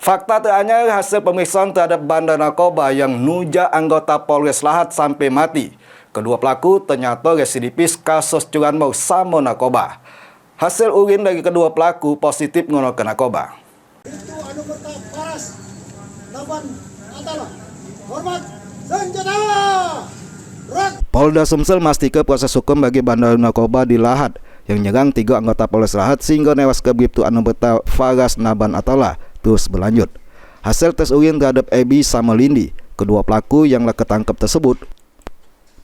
Fakta teranyar hasil pemeriksaan terhadap bandar narkoba yang nuja anggota Polres Lahat sampai mati. Kedua pelaku ternyata residivis kasus curanmor sama narkoba. Hasil urin dari kedua pelaku positif menggunakan narkoba. Itu Anumerta Paras, Laban Atala, hormat senjata. Polda Sumsel memastikan proses hukum bagi bandar narkoba di Lahat yang menyerang 3 anggota Polres Lahat sehingga newas ke Bribtu Anumerta Faras Naban Atala terus berlanjut. Hasil tes urin terhadap Ebi sama Lindi, kedua pelaku yang ketangkep tersebut,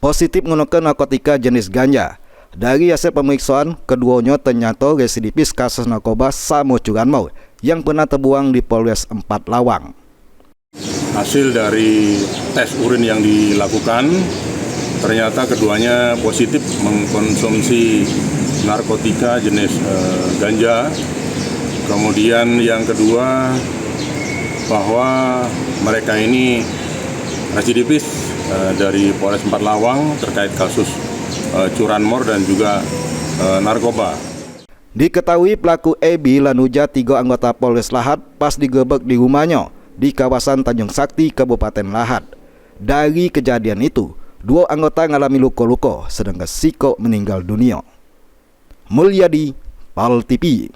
positif menggunakan narkotika jenis ganja. Dari hasil pemeriksaan, keduanya ternyata residivis kasus narkoba sama curanmor yang pernah terbuang di Polres 4 Lawang. Hasil dari tes urin yang dilakukan, ternyata keduanya positif mengkonsumsi narkotika jenis ganja. Kemudian yang kedua, bahwa mereka ini residivis dari Polres 4 Lawang terkait kasus curanmor dan juga narkoba. Diketahui pelaku Ebi lanuja 3 anggota Polres Lahat pas digebek di rumahnya di kawasan Tanjung Sakti, Kabupaten Lahat. Dari kejadian itu, 2 anggota mengalami luka-luka, sedangkan Siko meninggal dunia. Mulyadi, PAL TV.